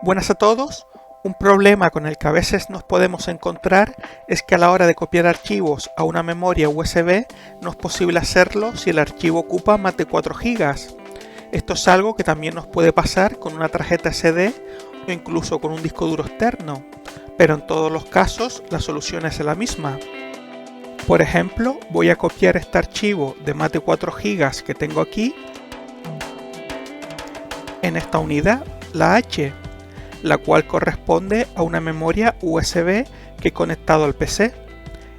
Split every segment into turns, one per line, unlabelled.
Buenas a todos. Un problema con el que a veces nos podemos encontrar es que a la hora de copiar archivos a una memoria USB no es posible hacerlo si el archivo ocupa más de 4 GB. Esto es algo que también nos puede pasar con una tarjeta SD o incluso con un disco duro externo, pero en todos los casos la solución es la misma. Por ejemplo, voy a copiar este archivo de más de 4 GB que tengo aquí en esta unidad, la H, la cual corresponde a una memoria USB que he conectado al PC.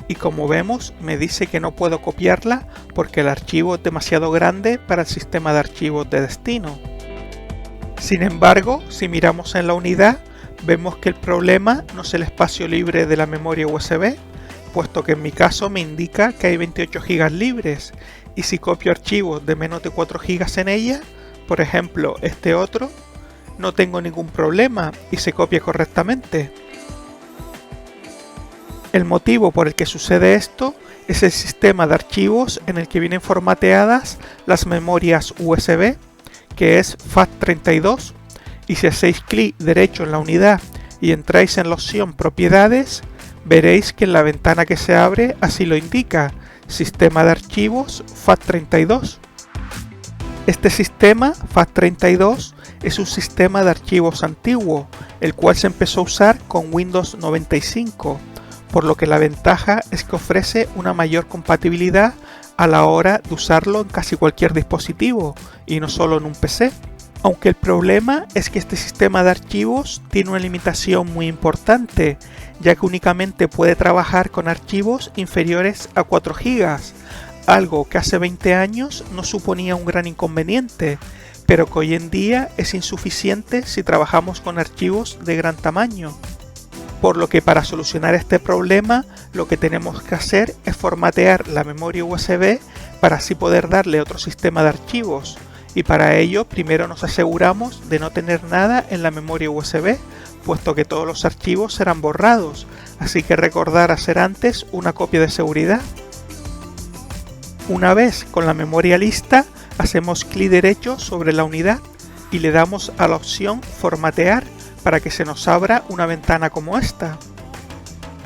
Y como vemos, me dice que no puedo copiarla porque el archivo es demasiado grande para el sistema de archivos de destino. Sin embargo, si miramos en la unidad, vemos que el problema no es el espacio libre de la memoria USB, puesto que en mi caso me indica que hay 28 GB libres, y si copio archivos de menos de 4 GB en ella, por ejemplo este otro, no tengo ningún problema y se copia correctamente. El motivo por el que sucede esto es el sistema de archivos en el que vienen formateadas las memorias USB, que es FAT32, y si hacéis clic derecho en la unidad y entráis en la opción Propiedades, veréis que en la ventana que se abre así lo indica, Sistema de archivos FAT32. Este sistema, FAT32, es un sistema de archivos antiguo, el cual se empezó a usar con Windows 95, por lo que la ventaja es que ofrece una mayor compatibilidad a la hora de usarlo en casi cualquier dispositivo, y no solo en un PC. Aunque el problema es que este sistema de archivos tiene una limitación muy importante, ya que únicamente puede trabajar con archivos inferiores a 4 GB, algo que hace 20 años no suponía un gran inconveniente, pero que hoy en día es insuficiente si trabajamos con archivos de gran tamaño. Por lo que para solucionar este problema, lo que tenemos que hacer es formatear la memoria USB para así poder darle otro sistema de archivos, y para ello primero nos aseguramos de no tener nada en la memoria USB, puesto que todos los archivos serán borrados, así que recordar hacer antes una copia de seguridad. Una vez con la memoria lista, hacemos clic derecho sobre la unidad y le damos a la opción Formatear para que se nos abra una ventana como esta.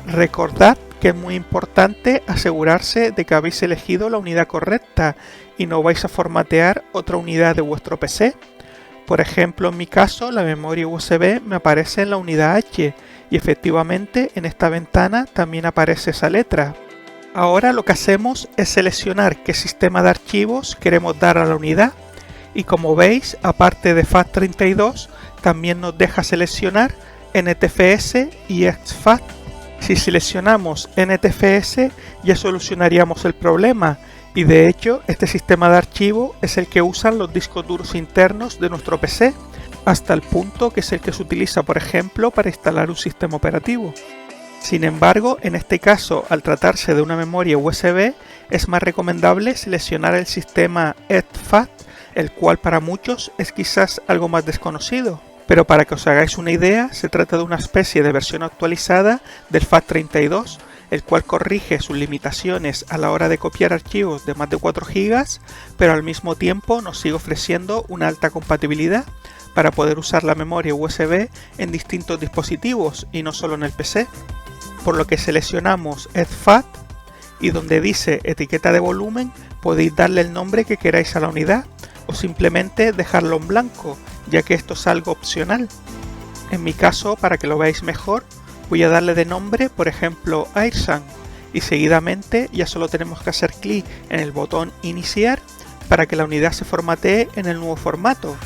Recordad que es muy importante asegurarse de que habéis elegido la unidad correcta y no vais a formatear otra unidad de vuestro PC. Por ejemplo, en mi caso, la memoria USB me aparece en la unidad H y efectivamente en esta ventana también aparece esa letra. Ahora lo que hacemos es seleccionar qué sistema de archivos queremos dar a la unidad, y como veis, aparte de FAT32, también nos deja seleccionar NTFS y exFAT. Si seleccionamos NTFS ya solucionaríamos el problema, y de hecho este sistema de archivo es el que usan los discos duros internos de nuestro PC, hasta el punto que es el que se utiliza por ejemplo para instalar un sistema operativo. Sin embargo, en este caso, al tratarse de una memoria USB, es más recomendable seleccionar el sistema exFAT, el cual para muchos es quizás algo más desconocido. Pero para que os hagáis una idea, se trata de una especie de versión actualizada del FAT32, el cual corrige sus limitaciones a la hora de copiar archivos de más de 4 GB, pero al mismo tiempo nos sigue ofreciendo una alta compatibilidad para poder usar la memoria USB en distintos dispositivos y no solo en el PC. Por lo que seleccionamos exFAT y donde dice etiqueta de volumen podéis darle el nombre que queráis a la unidad o simplemente dejarlo en blanco, ya que esto es algo opcional. En mi caso, para que lo veáis mejor, voy a darle de nombre, por ejemplo, AirSang, y seguidamente ya solo tenemos que hacer clic en el botón iniciar para que la unidad se formatee en el nuevo formato.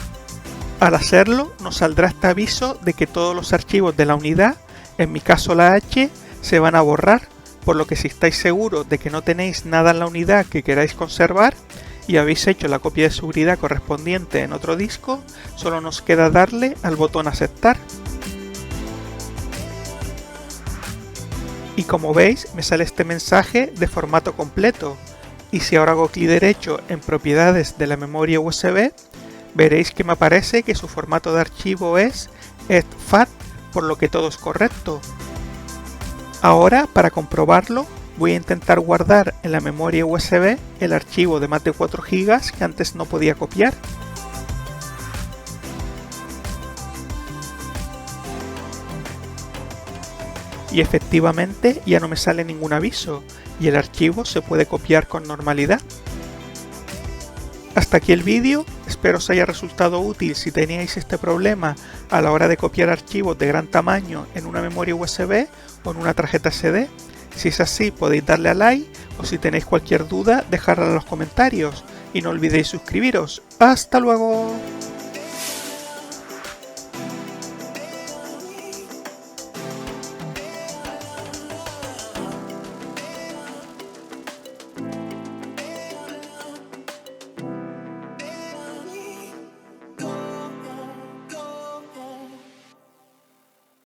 Al hacerlo, nos saldrá este aviso de que todos los archivos de la unidad, en mi caso la H, se van a borrar, por lo que si estáis seguros de que no tenéis nada en la unidad que queráis conservar y habéis hecho la copia de seguridad correspondiente en otro disco, solo nos queda darle al botón aceptar. Y como veis, me sale este mensaje de formato completo, y si ahora hago clic derecho en propiedades de la memoria USB, veréis que me aparece que su formato de archivo es exFAT, por lo que todo es correcto. Ahora, para comprobarlo, voy a intentar guardar en la memoria USB el archivo de más de 4 GB que antes no podía copiar. y efectivamente ya no me sale ningún aviso y el archivo se puede copiar con normalidad. Hasta aquí el vídeo, espero os haya resultado útil si teníais este problema a la hora de copiar archivos de gran tamaño en una memoria USB o en una tarjeta SD. Si es así, podéis darle a like, o si tenéis cualquier duda, dejadla en los comentarios y no olvidéis suscribiros. ¡Hasta luego!